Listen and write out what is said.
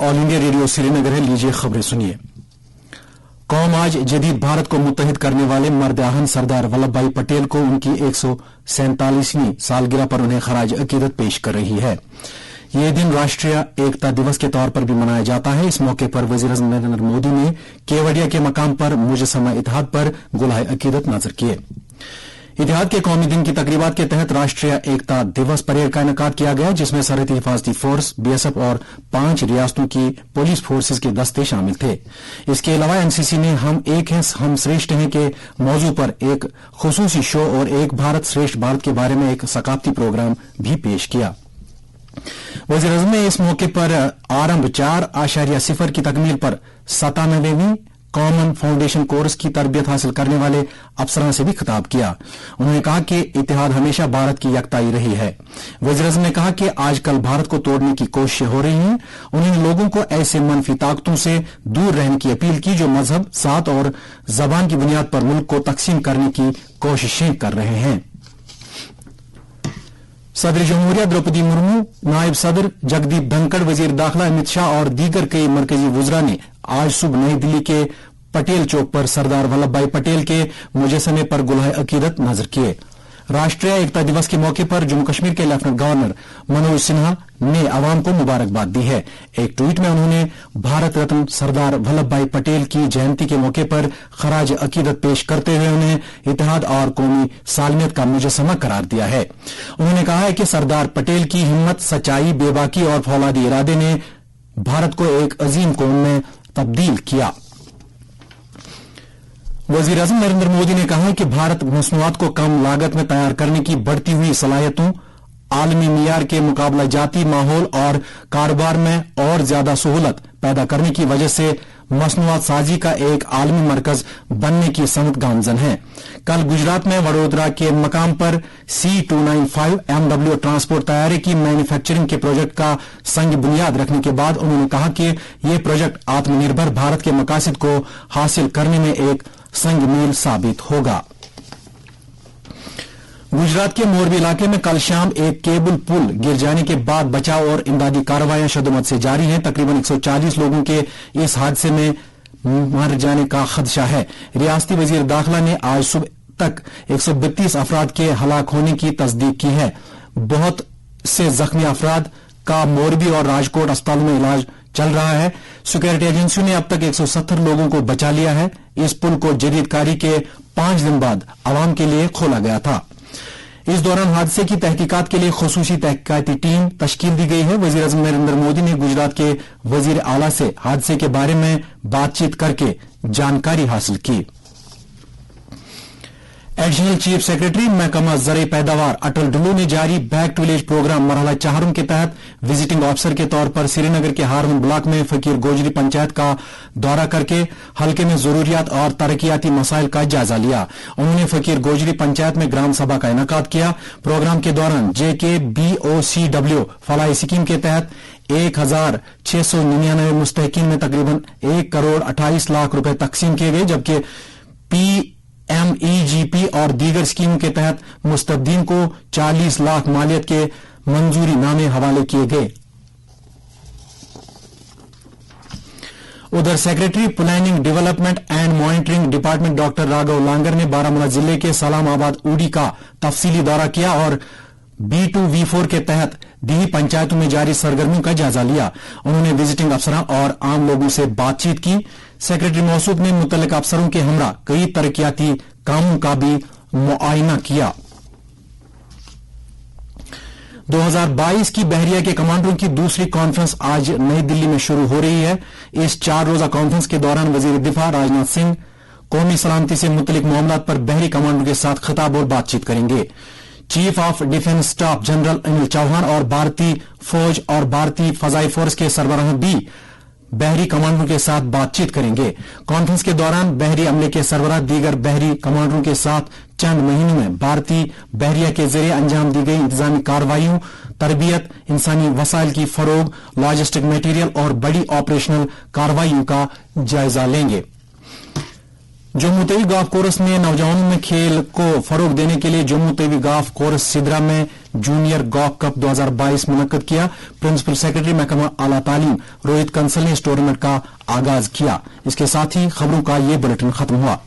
All India radio Srinagar है। लीजिए खबरें सुनिए। कौम आज जदीद भारत को मुत्तहिद करने वाले मर्द आहन सरदार वल्लभ भाई पटेल को उनकी 147वीं सालगिरह पर उन्हें खराज अकीदत पेश कर रही है। ये दिन राष्ट्रीय एकता दिवस के तौर पर भी मनाया जाता है। इस मौके पर वज़ीर-ए-आज़म नरेंद्र मोदी ने केवड़िया के मकाम पर मुजस्समा इत्तेहाद पर गुलाह अकीदत नजर किए। इत्तेहाद के कौमी दिन की तकरीबात के तहत राष्ट्रीय एकता दिवस परेड का इनेकाद किया गया, जिसमें सरहदी हिफाजती फोर्स, बीएसएफ और 5 रियासतों की पुलिस फोर्सेज के दस्ते शामिल थे। इसके अलावा एनसीसी ने हम एक हैं हम श्रेष्ठ हैं के मौजू पर एक खुसूसी शो और एक भारत श्रेष्ठ भारत के बारे में एक सकाफती प्रोग्राम भी पेश किया। वज़ीर-ए-आज़म ने इस मौके पर आरंभ 4.0 की तकमील पर 97वीं कॉमन फाउंडेशन कोर्स की तरबियत हासिल करने वाले अफसरान से भी खिताब किया। उन्होंने कहा कि इत्तेहाद हमेशा भारत की यकताई रही है। वज़ीर-ए-आज़म ने कहा कि आजकल भारत को तोड़ने की कोशिशें हो रही हैं। उन्होंने लोगों को ऐसे मनफी ताकतों से दूर रहने की अपील की जो मजहब, जात और जबान की बुनियाद पर मुल्क को तकसीम करने की कोशिशें कर रहे हैं। सदर जमहूरिया द्रौपदी मुर्मू, नायब सदर जगदीप धनखड़, वजीर दाखिला अमित शाह और दीगर कई मरकजी वुज़रा ने आज सुबह नई दिल्ली के पटेल चौक पर सरदार वल्लभ भाई पटेल के मुजस्समे पर गुलाह अकीदत नजर किए। राष्ट्रीय एकता दिवस के मौके पर जम्मू कश्मीर के लेफ्टिनेंट गवर्नर मनोज सिन्हा ने अवाम को मुबारकबाद दी है। एक ट्वीट में उन्होंने भारत रत्न सरदार वल्लभ भाई पटेल की जयंती के मौके पर खराज अकीदत पेश करते हुए उन्हें इत्तेहाद और कौमी सालमियत का मुजस्समा करार दिया है। उन्होंने कहा है कि सरदार पटेल की हिम्मत, सच्चाई, बेबाकी और फौलादी इरादे ने भारत को एक अजीम कौम में तब्दील किया। वज़ीर-ए-आज़म नरेंद्र मोदी ने कहा है कि भारत मसनूआत को कम लागत में तैयार करने की बढ़ती हुई सलाहियतों, आलमी मियार के मुकाबला जाती माहौल और कारोबार में और ज्यादा सहूलत पैदा करने की वजह से मसनूआत साजी का एक आलमी मरकज बनने की सनत गामजन है। कल गुजरात में वडोदरा के मकाम पर C295 MW ट्रांसपोर्ट तैयारी की मैन्युफैक्चरिंग के प्रोजेक्ट का संग बुनियाद रखने के बाद उन्होंने कहा कि यह प्रोजेक्ट आत्मनिर्भर भारत के मकासद को हासिल करने में एक संग मील साबित होगा। गुजरात के मोरबी इलाके में कल शाम एक केबल पुल गिर जाने के बाद बचाव और इमदादी कार्रवाइयां शदुमत से जारी हैं। तकरीबन 140 लोगों के इस हादसे में मर जाने का खदशा है। रियासती वजीर दाखिला ने आज सुबह तक 132 अफराद के हलाक होने की तस्दीक की है। बहुत से जख्मी अफराद का मोरबी और राजकोट अस्पताल में इलाज चल रहा है। सिक्योरिटी एजेंसियों ने अब तक 170 लोगों को बचा लिया है। इस पुल को जदीदकारी के 5 दिन बाद आवाम के लिए खोला गया था। इस दौरान हादसे की तहकीकात के लिए खुसूसी तहकीकाती टीम तश्कील दी गई है। वज़ीर-ए-आज़म नरेंद्र मोदी ने गुजरात के वजीर आला से हादसे के बारे में बातचीत करके जानकारी हासिल की। एडिशनल चीफ सेक्रेटरी महकमा ज़राई पैदावार अटल डुल्लू ने जारी बैक टू विलेज प्रोग्राम मरहला चाहरुम के तहत विजिटिंग ऑफिसर के तौर पर श्रीनगर के हारून ब्लॉक में फकीर गोजरी पंचायत का दौरा करके हल्के में जरूरियात और तरक्याती मसाइल का जायजा लिया। उन्होंने फकीर गोजरी पंचायत में ग्राम सभा का इनेकाद किया। प्रोग्राम के दौरान JKBOCW फलाही स्कीम के तहत 1699 मुस्तहिकीन में तकरीबन 1 करोड़ 28 लाख रुपए तकसीम किए गए, जबकि PMEGP और दीगर स्कीमों के तहत मुस्तफीदीन को 40 लाख मालियत के मंजूरी नामे हवाले किए गए। उधर secretary planning development and monitoring department doctor Raghav लांगर ने बारामूला जिले के सलामाबाद ऊडी का तफसीली दौरा किया और B2V4 के तहत दीही पंचायतों में जारी सरगर्मियों का जायजा लिया। उन्होंने विजिटिंग अफसरान और आम लोगों से बातचीत की। सेक्रेटरी मौसूफ ने मुतल्लिक अफसरों के हमरा कई तरक्याती कामों का भी मुआयना किया। 2022 की बहरिया के कमांडरों की दूसरी कॉन्फ्रेंस आज नई दिल्ली में शुरू हो रही है। इस 4 रोजा कॉन्फ्रेंस के दौरान वजीर दिफा राजनाथ सिंह कौमी सलामती से मुतल्लिक मामलात पर बहरी कमांडरों के साथ खिताब और बातचीत करेंगे। Chief of defence staff general Anil Chauhan और भारतीय फौज और भारतीय फजाई फोर्स के सरबराह भी बहरी कमांडरों के साथ बातचीत करेंगे। कॉन्फ्रेंस के दौरान बहरी अमले के सरबराह दीगर बहरी कमांडरों के साथ चंद महीनों में भारतीय बहरिया के जरिए अंजाम दी गई इंतजामी कार्रवाइयों, तरबियत, इंसानी वसाइल की फरोग, लॉजिस्टिक मटेरियल और बड़ी ऑपरेशनल कार्रवाइयों का जायजा लेंगे। जम्मू तवी गाफ कोरस ने नौजवानों में खेल को फरोग देने के लिए जम्मू तवी गाफ कोरस सिदरा में जूनियर गॉफ कप 2022 मुनक्कद किया। प्रिंसिपल सेक्रेटरी महकमा आला तालीम रोहित कंसल ने इस टूर्नामेंट का आगाज किया। इसके साथ ही खबरों का ये बुलेटिन खत्म हुआ।